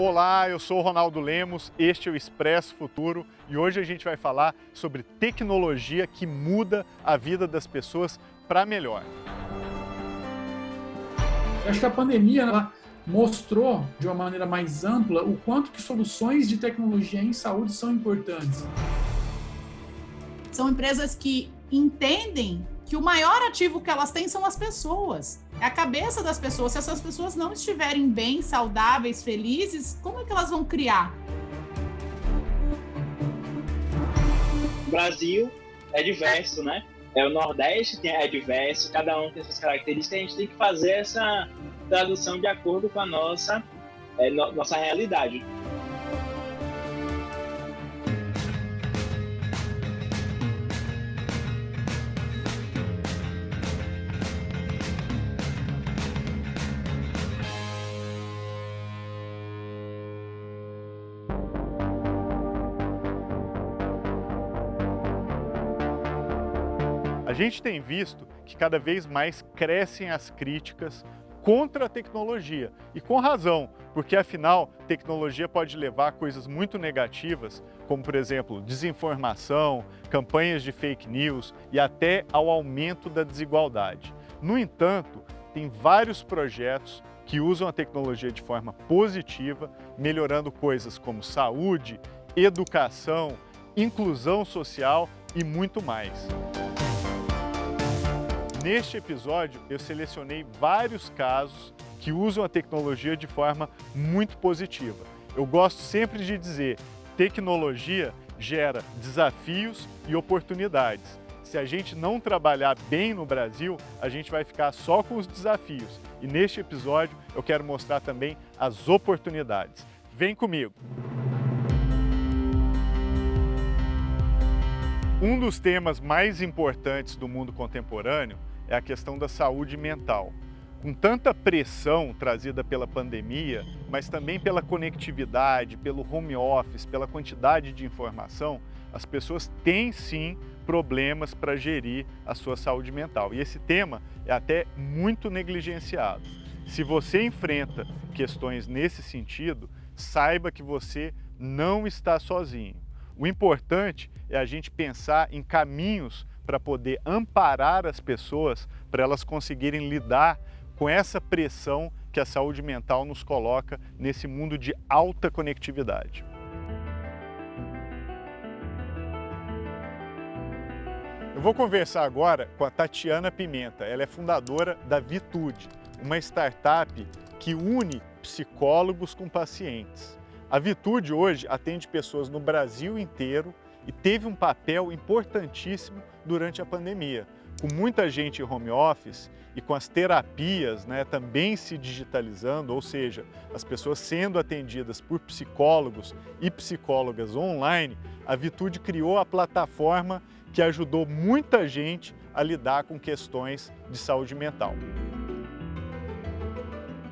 Olá, eu sou o Ronaldo Lemos, este é o Expresso Futuro e hoje a gente vai falar sobre tecnologia que muda a vida das pessoas para melhor. Eu acho que a pandemia ela mostrou de uma maneira mais ampla o quanto que soluções de tecnologia em saúde são importantes. São empresas que entendem que o maior ativo que elas têm são as pessoas. É a cabeça das pessoas. Se essas pessoas não estiverem bem, saudáveis, felizes, como é que elas vão criar? O Brasil é diverso, né? O Nordeste é diverso, cada um tem suas características, a gente tem que fazer essa tradução de acordo com a nossa realidade. A gente tem visto que cada vez mais crescem as críticas contra a tecnologia, e com razão, porque afinal, tecnologia pode levar a coisas muito negativas, como por exemplo, desinformação, campanhas de fake news e até ao aumento da desigualdade. No entanto, tem vários projetos que usam a tecnologia de forma positiva, melhorando coisas como saúde, educação, inclusão social e muito mais. Neste episódio, eu selecionei vários casos que usam a tecnologia de forma muito positiva. Eu gosto sempre de dizer, tecnologia gera desafios e oportunidades. Se a gente não trabalhar bem no Brasil, a gente vai ficar só com os desafios. E neste episódio, eu quero mostrar também as oportunidades. Vem comigo! Um dos temas mais importantes do mundo contemporâneo é a questão da saúde mental. Com tanta pressão trazida pela pandemia, mas também pela conectividade, pelo home office, pela quantidade de informação, as pessoas têm sim problemas para gerir a sua saúde mental. E esse tema é até muito negligenciado. Se você enfrenta questões nesse sentido, saiba que você não está sozinho. O importante é a gente pensar em caminhos para poder amparar as pessoas, para elas conseguirem lidar com essa pressão que a saúde mental nos coloca nesse mundo de alta conectividade. Eu vou conversar agora com a Tatiana Pimenta. Ela é fundadora da Vitude, uma startup que une psicólogos com pacientes. A Vitude hoje atende pessoas no Brasil inteiro e teve um papel importantíssimo durante a pandemia. Com muita gente em home office e com as terapias também se digitalizando, ou seja, as pessoas sendo atendidas por psicólogos e psicólogas online, a Vitude criou a plataforma que ajudou muita gente a lidar com questões de saúde mental.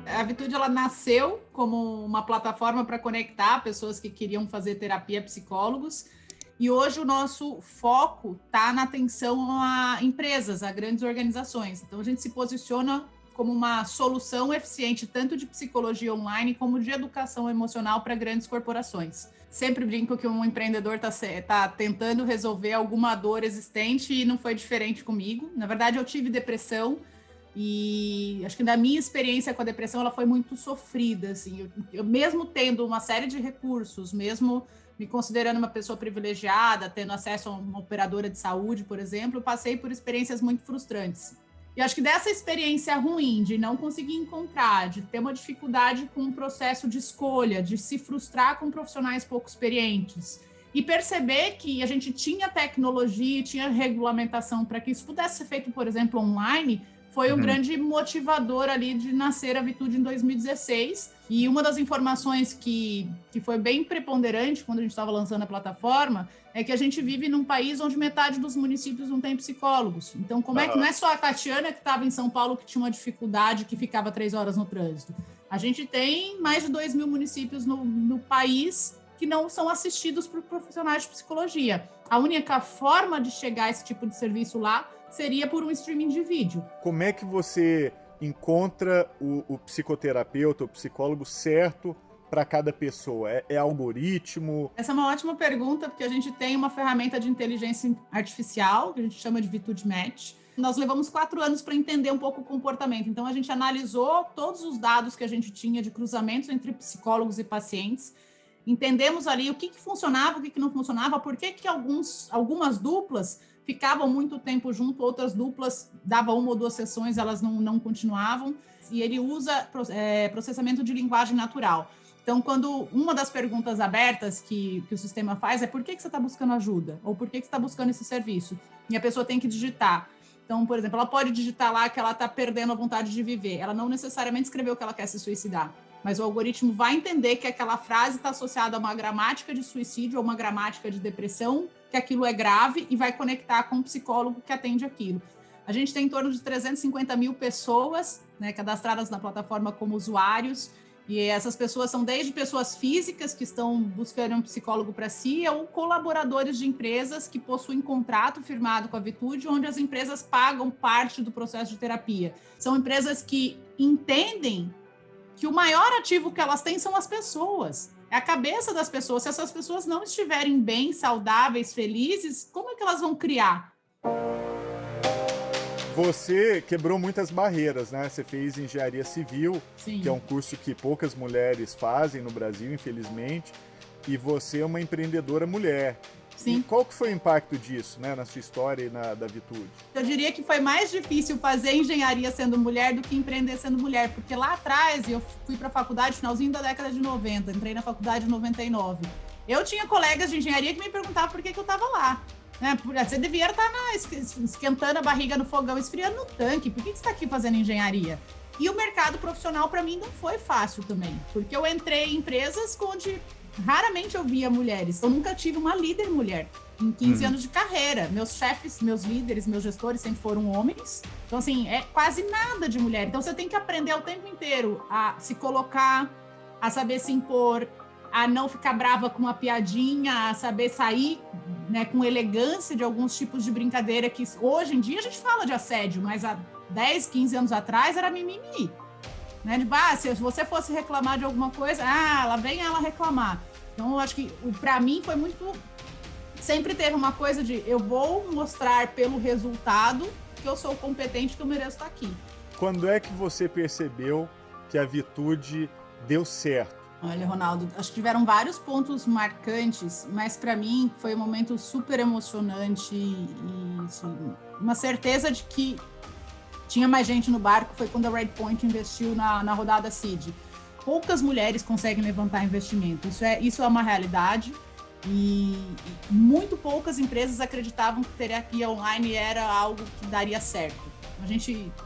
A Vitude ela nasceu como uma plataforma para conectar pessoas que queriam fazer terapia, psicólogos, e hoje o nosso foco está na atenção a empresas, a grandes organizações. Então a gente se posiciona como uma solução eficiente tanto de psicologia online como de educação emocional para grandes corporações. Sempre brinco que um empreendedor está tentando resolver alguma dor existente e não foi diferente comigo. Na verdade, eu tive depressão, e acho que da minha experiência com a depressão, ela foi muito sofrida, assim. Eu mesmo tendo uma série de recursos, mesmo me considerando uma pessoa privilegiada, tendo acesso a uma operadora de saúde, por exemplo, eu passei por experiências muito frustrantes. E acho que dessa experiência ruim, de não conseguir encontrar, de ter uma dificuldade com o processo de escolha, de se frustrar com profissionais pouco experientes, e perceber que a gente tinha tecnologia, tinha regulamentação para que isso pudesse ser feito, por exemplo, online, foi um grande motivador ali de nascer a Vitude em 2016. E uma das informações que foi bem preponderante quando a gente estava lançando a plataforma é que a gente vive num país onde metade dos municípios não tem psicólogos. Então, como é que não é só a Tatiana que estava em São Paulo que tinha uma dificuldade, que ficava 3 horas no trânsito? A gente tem mais de 2.000 municípios no país que não são assistidos por profissionais de psicologia. A única forma de chegar a esse tipo de serviço lá seria por um streaming de vídeo. Como é que você encontra o psicoterapeuta, o psicólogo certo para cada pessoa? É algoritmo? Essa é uma ótima pergunta, porque a gente tem uma ferramenta de inteligência artificial, que a gente chama de Vitude Match. Nós levamos 4 anos para entender um pouco o comportamento. Então, a gente analisou todos os dados que a gente tinha de cruzamentos entre psicólogos e pacientes, entendemos ali o que funcionava, o que não funcionava, por que algumas duplas ficavam muito tempo junto, outras duplas davam 1 ou 2 sessões, elas não continuavam. E ele usa processamento de linguagem natural. Então, quando uma das perguntas abertas que o sistema faz é por que você está buscando ajuda? Ou por que você está buscando esse serviço? E a pessoa tem que digitar. Então, por exemplo, ela pode digitar lá que ela está perdendo a vontade de viver. Ela não necessariamente escreveu que ela quer se suicidar. Mas o algoritmo vai entender que aquela frase está associada a uma gramática de suicídio ou uma gramática de depressão, que aquilo é grave e vai conectar com o psicólogo que atende aquilo. A gente tem em torno de 350 mil pessoas, né, cadastradas na plataforma como usuários, e essas pessoas são desde pessoas físicas que estão buscando um psicólogo para si, ou colaboradores de empresas que possuem contrato firmado com a Vitude, onde as empresas pagam parte do processo de terapia. São empresas que entendem que o maior ativo que elas têm são as pessoas. É a cabeça das pessoas. Se essas pessoas não estiverem bem, saudáveis, felizes, como é que elas vão criar? Você quebrou muitas barreiras, né? Você fez engenharia civil, Sim. que é um curso que poucas mulheres fazem no Brasil, infelizmente, e você é uma empreendedora mulher. Sim. E qual que foi o impacto disso, né, na sua história e da Vitude? Eu diria que foi mais difícil fazer engenharia sendo mulher do que empreender sendo mulher, porque lá atrás eu fui para a faculdade finalzinho da década de 90, entrei na faculdade em 99. Eu tinha colegas de engenharia que me perguntavam por que eu estava lá. Né? Você devia estar esquentando a barriga no fogão, esfriando no tanque. Por que você está aqui fazendo engenharia? E o mercado profissional, para mim, não foi fácil também. Porque eu entrei em empresas onde raramente eu via mulheres. Eu nunca tive uma líder mulher em 15 anos de carreira. Meus chefes, meus líderes, meus gestores sempre foram homens. Então, assim, é quase nada de mulher. Então, você tem que aprender o tempo inteiro a se colocar, a saber se impor, a não ficar brava com uma piadinha, a saber sair, né, com elegância de alguns tipos de brincadeira que hoje em dia a gente fala de assédio, mas há 10, 15 anos atrás era mimimi. Né? Se você fosse reclamar de alguma coisa, lá vem ela reclamar. Então, eu acho que para mim foi muito... Sempre teve uma coisa de eu vou mostrar pelo resultado que eu sou competente, que eu mereço estar aqui. Quando é que você percebeu que a Vitude deu certo? Olha, Ronaldo, acho que tiveram vários pontos marcantes, mas para mim foi um momento super emocionante e assim, uma certeza de que tinha mais gente no barco. Foi quando a Redpoint investiu na rodada Seed. Poucas mulheres conseguem levantar investimento, isso é uma realidade, e muito poucas empresas acreditavam que terapia online era algo que daria certo.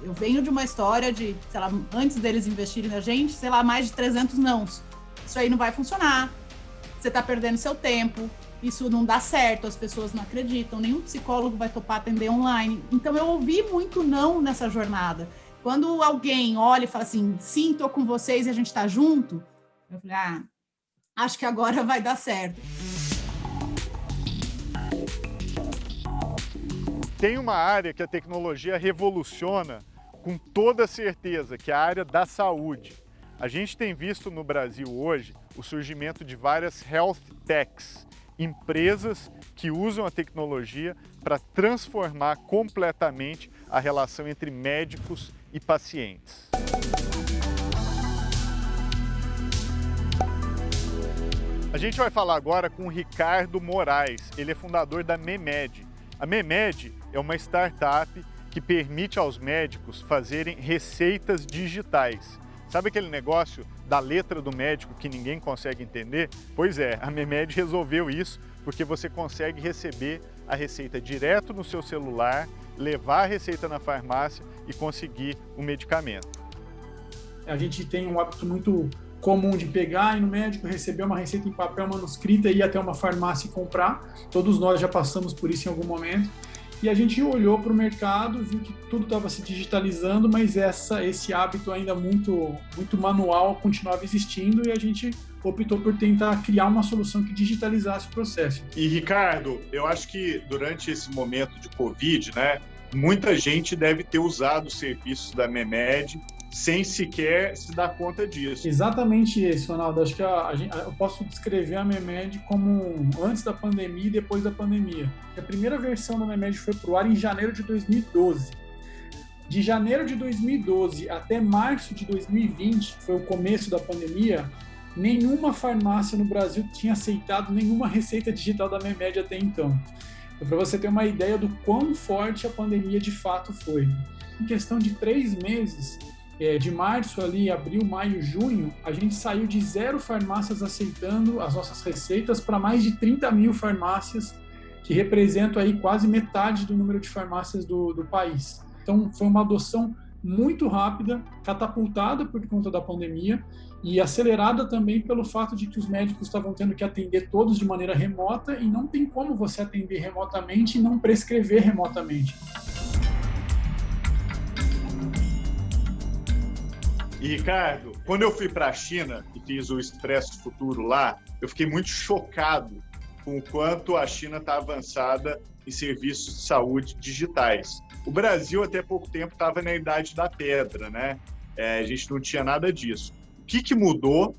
Eu venho de uma história de, sei lá, antes deles investirem na gente, sei lá, mais de 300 nãos. Isso aí não vai funcionar, você está perdendo seu tempo, isso não dá certo, as pessoas não acreditam, nenhum psicólogo vai topar atender online. Então, eu ouvi muito não nessa jornada. Quando alguém olha e fala assim, sim, estou com vocês e a gente está junto, eu falei, acho que agora vai dar certo. Tem uma área que a tecnologia revoluciona com toda certeza, que é a área da saúde. A gente tem visto no Brasil hoje o surgimento de várias health techs, empresas que usam a tecnologia para transformar completamente a relação entre médicos e pacientes. A gente vai falar agora com o Ricardo Moraes, ele é fundador da Memed. A Memed é uma startup que permite aos médicos fazerem receitas digitais. Sabe aquele negócio da letra do médico que ninguém consegue entender? Pois é, a Memed resolveu isso porque você consegue receber a receita direto no seu celular, levar a receita na farmácia e conseguir o medicamento. A gente tem um hábito muito comum de pegar e ir no médico, receber uma receita em papel manuscrita e ir até uma farmácia e comprar. Todos nós já passamos por isso em algum momento. E a gente olhou para o mercado, viu que tudo estava se digitalizando, mas esse hábito ainda muito manual continuava existindo, e a gente optou por tentar criar uma solução que digitalizasse o processo. E, Ricardo, eu acho que durante esse momento de Covid, né, muita gente deve ter usado os serviços da Memed sem sequer se dar conta disso. Exatamente isso, Ronaldo. Acho que eu posso descrever a Memed como antes da pandemia e depois da pandemia. A primeira versão da Memed foi para o ar em janeiro de 2012. De janeiro de 2012 até março de 2020, que foi o começo da pandemia, nenhuma farmácia no Brasil tinha aceitado nenhuma receita digital da Memed até então. Então, para você ter uma ideia do quão forte a pandemia de fato foi. Em questão de 3 meses, de março ali, abril, maio, junho, a gente saiu de 0 farmácias aceitando as nossas receitas para mais de 30 mil farmácias, que representam aí quase metade do número de farmácias do país. Então, foi uma adoção muito rápida, catapultada por conta da pandemia e acelerada também pelo fato de que os médicos estavam tendo que atender todos de maneira remota e não tem como você atender remotamente e não prescrever remotamente. E, Ricardo, quando eu fui para a China e fiz o Expresso Futuro lá, eu fiquei muito chocado com o quanto a China está avançada em serviços de saúde digitais. O Brasil, até pouco tempo, estava na idade da pedra, né? A gente não tinha nada disso. O que mudou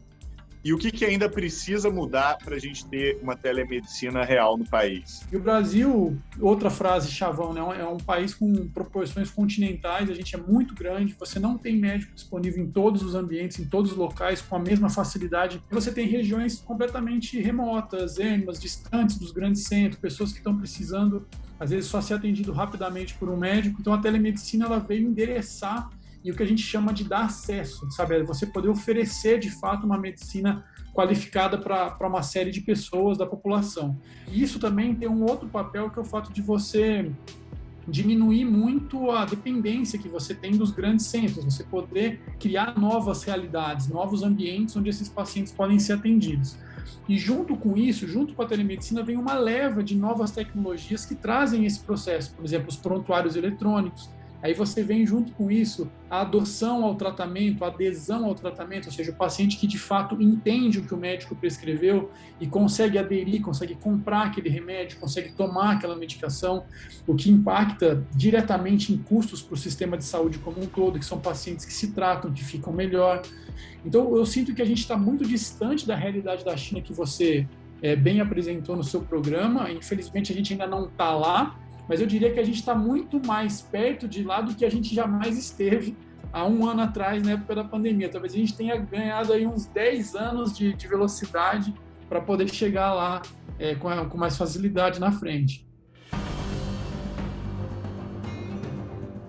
e o que ainda precisa mudar para a gente ter uma telemedicina real no país? E o Brasil, outra frase chavão, né? É um país com proporções continentais, a gente é muito grande, você não tem médico disponível em todos os ambientes, em todos os locais, com a mesma facilidade. Você tem regiões completamente remotas, ermas, distantes dos grandes centros, pessoas que estão precisando, às vezes, só ser atendido rapidamente por um médico. Então, a telemedicina ela veio endereçar e o que a gente chama de dar acesso, sabe? Você poder oferecer, de fato, uma medicina qualificada para uma série de pessoas da população. E isso também tem um outro papel, que é o fato de você diminuir muito a dependência que você tem dos grandes centros, você poder criar novas realidades, novos ambientes onde esses pacientes podem ser atendidos. E junto com isso, junto com a telemedicina, vem uma leva de novas tecnologias que trazem esse processo, por exemplo, os prontuários eletrônicos. Aí você vem junto com isso a adoção ao tratamento, a adesão ao tratamento, ou seja, o paciente que de fato entende o que o médico prescreveu e consegue aderir, consegue comprar aquele remédio, consegue tomar aquela medicação, o que impacta diretamente em custos para o sistema de saúde como um todo, que são pacientes que se tratam, que ficam melhor. Então, eu sinto que a gente está muito distante da realidade da China que você bem apresentou no seu programa. Infelizmente, a gente ainda não está lá, mas eu diria que a gente está muito mais perto de lá do que a gente jamais esteve há 1 ano atrás, na época da pandemia. Talvez a gente tenha ganhado aí uns 10 anos de velocidade para poder chegar lá com mais facilidade na frente.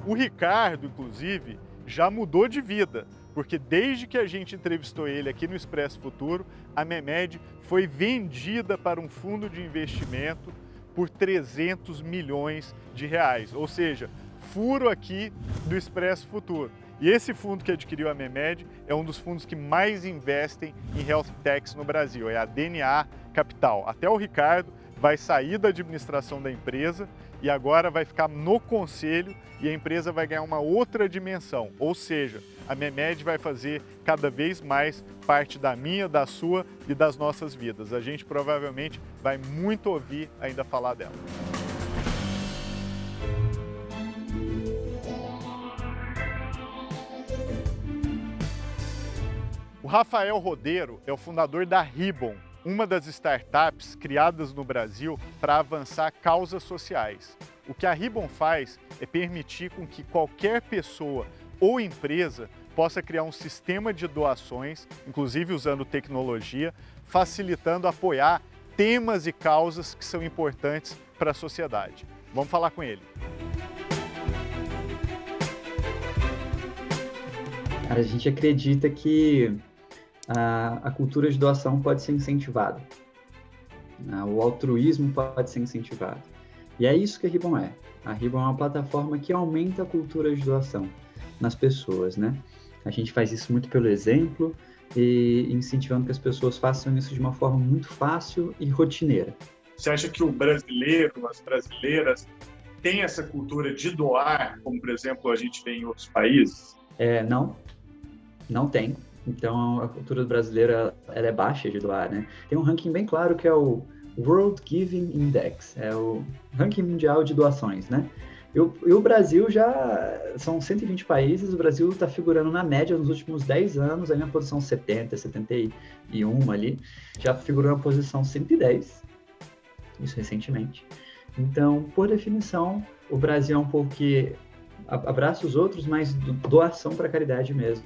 O Ricardo, inclusive, já mudou de vida, porque desde que a gente entrevistou ele aqui no Expresso Futuro, a Memed foi vendida para um fundo de investimento por 300 milhões de reais, ou seja, furo aqui do Expresso Futuro. E esse fundo que adquiriu a Memed é um dos fundos que mais investem em health techs no Brasil, é a DNA Capital. Até o Ricardo vai sair da administração da empresa e agora vai ficar no conselho e a empresa vai ganhar uma outra dimensão, ou seja, a Memed vai fazer cada vez mais parte da minha, da sua e das nossas vidas. A gente provavelmente vai muito ouvir ainda falar dela. O Rafael Rodeiro é o fundador da Ribbon, uma das startups criadas no Brasil para avançar causas sociais. O que a Ribbon faz é permitir com que qualquer pessoa ou empresa possa criar um sistema de doações, inclusive usando tecnologia, facilitando apoiar temas e causas que são importantes para a sociedade. Vamos falar com ele. Cara, a gente acredita que a cultura de doação pode ser incentivada. O altruísmo pode ser incentivado. E é isso que a Ribbon é. A Ribbon é uma plataforma que aumenta a cultura de doação nas pessoas, né? A gente faz isso muito pelo exemplo e incentivando que as pessoas façam isso de uma forma muito fácil e rotineira. Você acha que o brasileiro, as brasileiras, têm essa cultura de doar, como, por exemplo, a gente vê em outros países? Não tem. Então, a cultura brasileira ela é baixa de doar, né? Tem um ranking bem claro que é o World Giving Index, é o ranking mundial de doações, né? E o Brasil já são 120 países, o Brasil está figurando na média nos últimos 10 anos, aí na posição 70, 71 ali, já figurou na posição 110, isso recentemente. Então, por definição, o Brasil é um povo que abraça os outros, mas doação para caridade mesmo.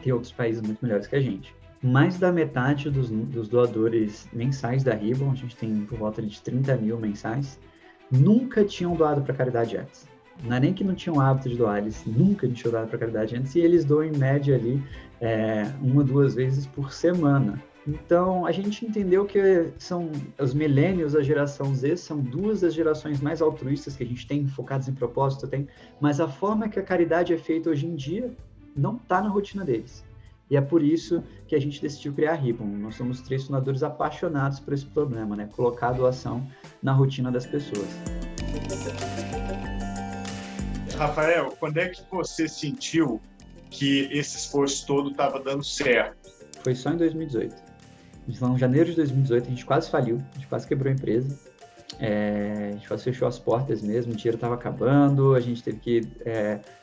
Tem outros países muito melhores que a gente. Mais da metade dos doadores mensais da Ribbon, a gente tem por volta de 30 mil mensais, nunca tinham doado para caridade antes. Não é nem que não tinham hábito de doar, eles nunca tinham doado para caridade antes, e eles doam em média ali 1 ou 2 vezes por semana. Então, a gente entendeu que são os millennials, a geração Z, são 2 das gerações mais altruístas que a gente tem, focadas em propósito, mas a forma que a caridade é feita hoje em dia não está na rotina deles. E é por isso que a gente decidiu criar a Ribbon. Nós somos 3 fundadores apaixonados por esse problema, né? Colocar a doação na rotina das pessoas. Rafael, quando é que você sentiu que esse esforço todo estava dando certo? Foi só em 2018. Em janeiro de 2018, a gente quase faliu, a gente quase quebrou a empresa. A gente quase fechou as portas mesmo, o dinheiro estava acabando, a gente teve que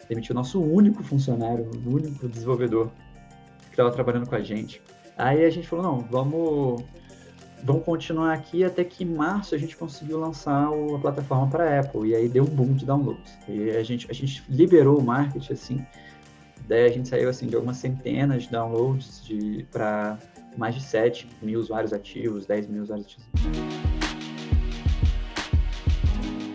demitir o nosso único funcionário, o único desenvolvedor que estava trabalhando com a gente. Aí a gente falou, não, vamos continuar aqui até que em março a gente conseguiu lançar a plataforma para a Apple, e aí deu um boom de downloads. E a gente liberou o marketing, assim, daí a gente saiu assim, de algumas centenas de downloads para mais de 7 mil usuários ativos, 10 mil usuários ativos.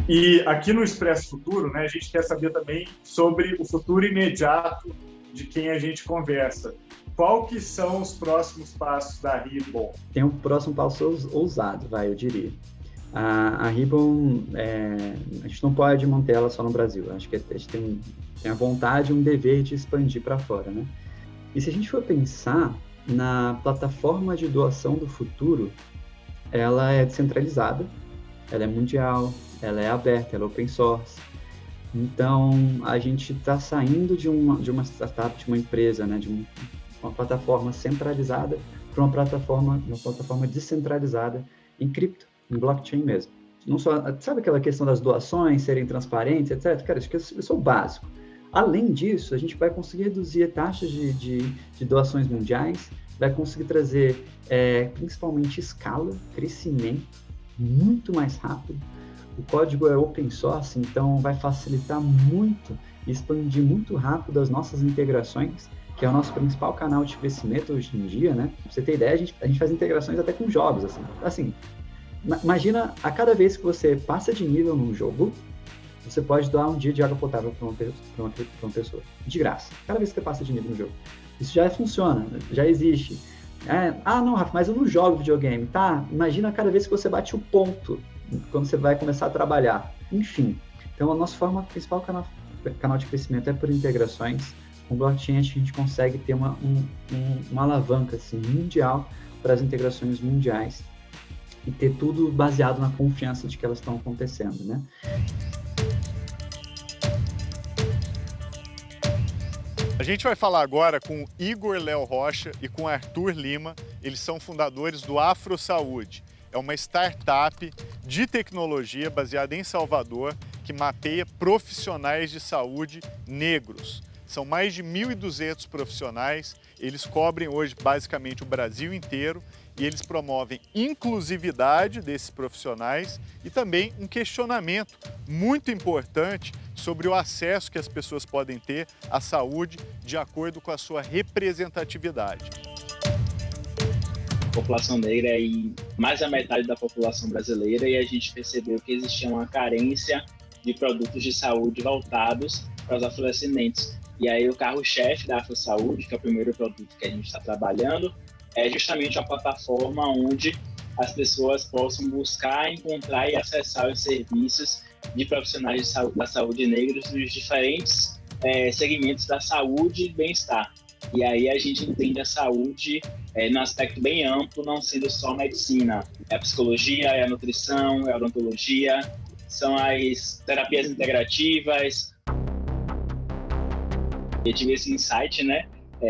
E aqui no Expresso Futuro, né, a gente quer saber também sobre o futuro imediato de quem a gente conversa. Qual que são os próximos passos da Ribbon? Tem um próximo passo ousado, eu diria. A Ribbon, a gente não pode manter ela só no Brasil. Acho que a gente tem a vontade e um dever de expandir para fora, né? E se a gente for pensar na plataforma de doação do futuro, ela é descentralizada, ela é mundial, ela é aberta, ela é open source. Então, a gente está saindo de uma startup, de uma empresa, né, de uma plataforma centralizada para uma plataforma descentralizada em cripto, em blockchain mesmo. Não só, sabe aquela questão das doações serem transparentes, etc? Cara, isso é o básico. Além disso, a gente vai conseguir reduzir taxas de doações mundiais, vai conseguir trazer, principalmente, escala, crescimento muito mais rápido. O código é open source, então vai facilitar muito e expandir muito rápido as nossas integrações, que é o nosso principal canal de crescimento hoje em dia, né? Pra você ter ideia, a gente faz integrações até com jogos, assim. Imagina, a cada vez que você passa de nível num jogo, você pode doar um dia de água potável para uma pessoa, de graça, cada vez que você passa de nível no jogo. Isso já funciona, já existe. Não, Rafa, mas eu não jogo videogame, tá? Imagina cada vez que você bate o ponto, quando você vai começar a trabalhar. Enfim, então a nossa principal canal de crescimento é por integrações. Com blockchain a gente consegue ter uma alavanca assim, mundial para as integrações mundiais e ter tudo baseado na confiança de que elas estão acontecendo, né? A gente vai falar agora com Igor Léo Rocha e com Arthur Lima. Eles são fundadores do Afro Saúde. É uma startup de tecnologia baseada em Salvador que mapeia profissionais de saúde negros. São mais de 1.200 profissionais, eles cobrem hoje basicamente o Brasil inteiro e eles promovem inclusividade desses profissionais e também um questionamento muito importante sobre o acesso que as pessoas podem ter à saúde de acordo com a sua representatividade. A população negra é mais da metade da população brasileira e a gente percebeu que existia uma carência de produtos de saúde voltados para os afrodescendentes. E aí o carro-chefe da Afro Saúde, que é o primeiro produto que a gente está trabalhando, é justamente uma plataforma onde as pessoas possam buscar, encontrar e acessar os serviços de profissionais da saúde negros dos diferentes segmentos da saúde e bem-estar. E aí a gente entende a saúde num aspecto bem amplo, não sendo só medicina. É a psicologia, é a nutrição, é a odontologia, são as terapias integrativas. Eu tive esse insight, né?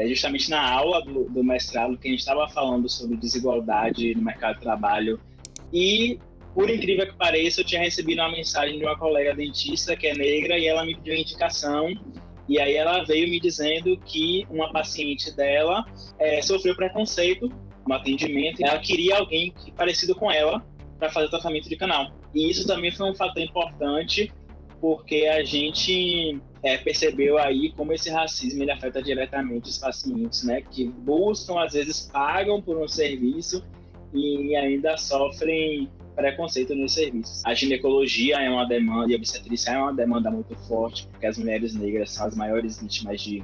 Justamente na aula do mestrado, que a gente estava falando sobre desigualdade no mercado de trabalho e Por incrível que pareça, eu tinha recebido uma mensagem de uma colega dentista que é negra e ela me pediu indicação. E aí ela veio me dizendo que uma paciente dela sofreu preconceito no atendimento e ela queria alguém parecido com ela para fazer o tratamento de canal. E isso também foi um fator importante, porque a gente percebeu aí como esse racismo ele afeta diretamente os pacientes, né? Que buscam, às vezes pagam por um serviço e ainda sofrem preconceito nos serviços. A ginecologia é uma demanda e a obstetrícia é uma demanda muito forte, porque as mulheres negras são as maiores vítimas de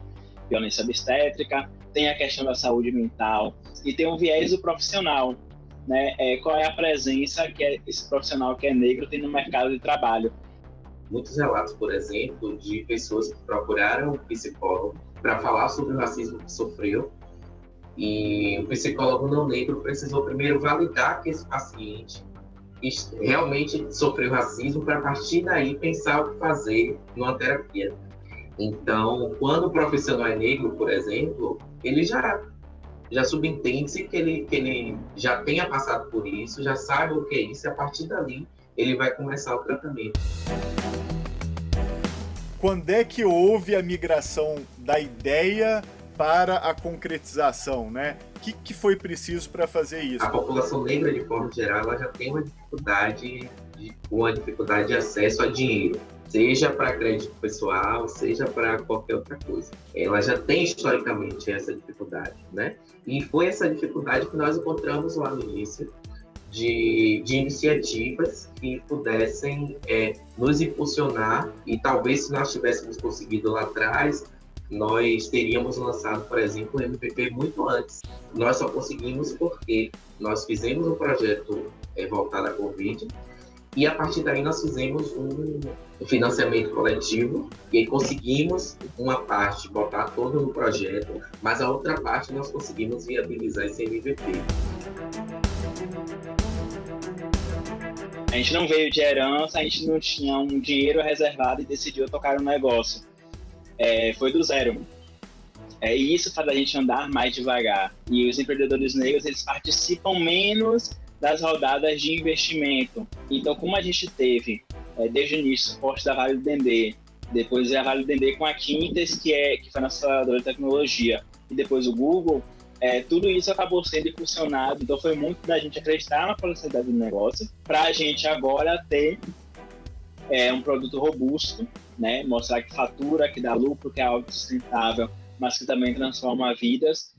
violência obstétrica. Tem a questão da saúde mental e tem um viés do profissional, né? Qual é a presença que esse profissional que é negro tem no mercado de trabalho? Muitos relatos, por exemplo, de pessoas que procuraram um psicólogo para falar sobre o racismo que sofreu, e o psicólogo não negro precisou primeiro validar que esse paciente realmente sofreu racismo para, a partir daí, pensar o que fazer numa terapia. Então, quando o profissional é negro, por exemplo, ele já subentende-se que ele já tenha passado por isso, já sabe o que é isso, e a partir dali ele vai começar o tratamento. Quando é que houve a migração da ideia para a concretização, né? O que foi preciso para fazer isso? A população negra, de forma geral, ela já tem uma dificuldade de acesso a dinheiro, seja para crédito pessoal, seja para qualquer outra coisa. Ela já tem, historicamente, essa dificuldade, né? E foi essa dificuldade que nós encontramos lá no início, de iniciativas que pudessem nos impulsionar, e talvez se nós tivéssemos conseguido lá atrás, nós teríamos lançado, por exemplo, o MVP muito antes. Nós só conseguimos porque nós fizemos um projeto voltado à Covid, e a partir daí nós fizemos um financiamento coletivo, e aí conseguimos uma parte botar toda no projeto, mas a outra parte nós conseguimos viabilizar esse MVP. A gente não veio de herança, a gente não tinha um dinheiro reservado e decidiu tocar um negócio. Foi do zero. E isso faz a gente andar mais devagar. E os empreendedores negros, eles participam menos das rodadas de investimento. Então, como a gente teve, desde o início, suporte da Vale do Dendê, depois a Vale do Dendê com a Quintas, que foi nossa aceleradora de tecnologia, e depois o Google, tudo isso acabou sendo impulsionado. Então, foi muito da gente acreditar na possibilidade do negócio, para a gente agora ter um produto robusto, né? Mostrar que fatura, que dá lucro, que é algo sustentável, mas que também transforma vidas.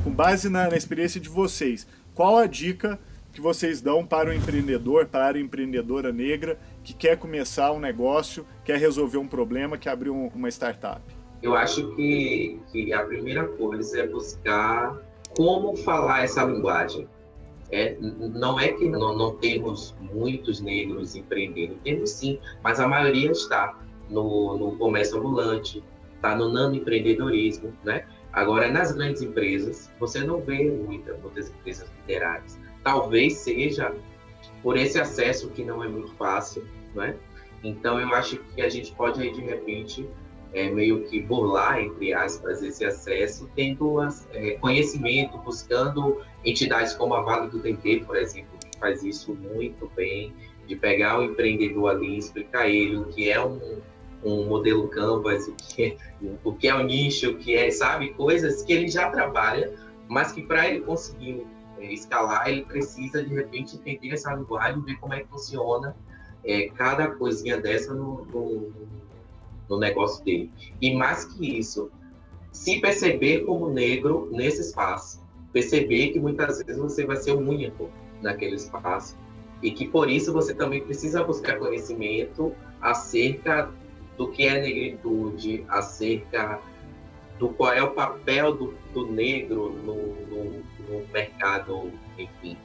Com base na experiência de vocês, qual a dica que vocês dão para o empreendedor, para a empreendedora negra que quer começar um negócio, quer resolver um problema, quer abrir uma startup? Eu acho que a primeira coisa é buscar como falar essa linguagem. Não é que não temos muitos negros empreendendo, temos sim, mas a maioria está no comércio ambulante, está no nanoempreendedorismo, né? Agora, nas grandes empresas, você não vê muitas empresas literárias. Talvez seja por esse acesso que não é muito fácil, né? Então, eu acho que a gente pode, aí, de repente, meio que burlar, entre aspas, esse acesso, tendo conhecimento, buscando entidades como a Vale do Dendê, por exemplo, que faz isso muito bem, de pegar o empreendedor ali, explicar ele o que é um modelo Canvas, o que é um nicho, o que é, sabe, coisas que ele já trabalha, mas que para ele conseguir escalar, ele precisa, de repente, entender essa linguagem, ver como é que funciona cada coisinha dessa no negócio dele. E mais que isso, se perceber como negro nesse espaço, perceber que muitas vezes você vai ser o único naquele espaço e que por isso você também precisa buscar conhecimento acerca do que é negritude, acerca do qual é o papel do negro no mercado, enfim,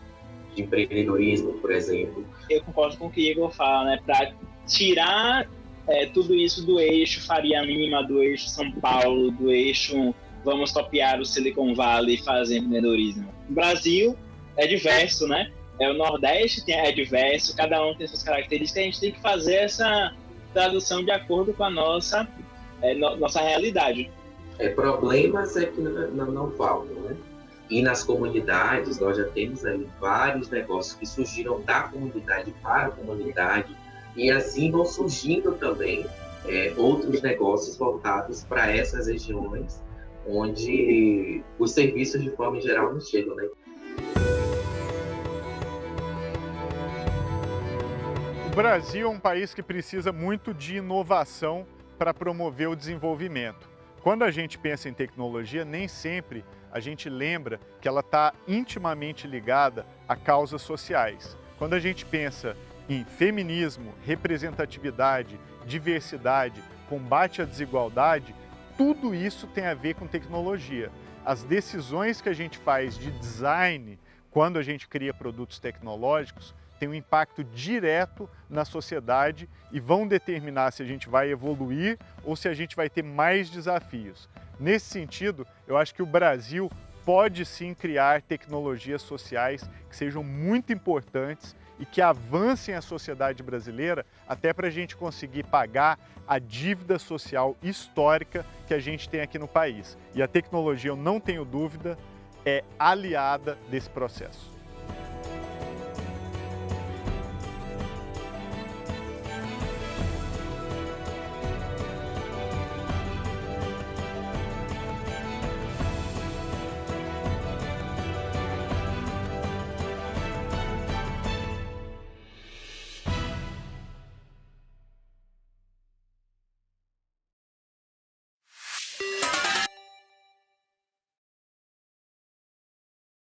de empreendedorismo, por exemplo. Eu concordo com o que o Igor fala, né? Para tirar tudo isso do eixo Faria Lima, do eixo São Paulo, do eixo vamos copiar o Silicon Valley e fazer empreendedorismo. O Brasil é diverso, né? O Nordeste é diverso, cada um tem suas características, a gente tem que fazer essa tradução de acordo com a nossa realidade. Problemas é que não faltam, né? E nas comunidades, nós já temos aí vários negócios que surgiram da comunidade para a comunidade, e assim vão surgindo também outros negócios voltados para essas regiões, onde os serviços de forma geral não chegam, né? O Brasil é um país que precisa muito de inovação para promover o desenvolvimento. Quando a gente pensa em tecnologia, nem sempre a gente lembra que ela está intimamente ligada a causas sociais. Quando a gente pensa em feminismo, representatividade, diversidade, combate à desigualdade, tudo isso tem a ver com tecnologia. As decisões que a gente faz de design, quando a gente cria produtos tecnológicos, tem um impacto direto na sociedade e vão determinar se a gente vai evoluir ou se a gente vai ter mais desafios. Nesse sentido, eu acho que o Brasil pode sim criar tecnologias sociais que sejam muito importantes e que avancem a sociedade brasileira até para a gente conseguir pagar a dívida social histórica que a gente tem aqui no país. E a tecnologia, eu não tenho dúvida, é aliada desse processo.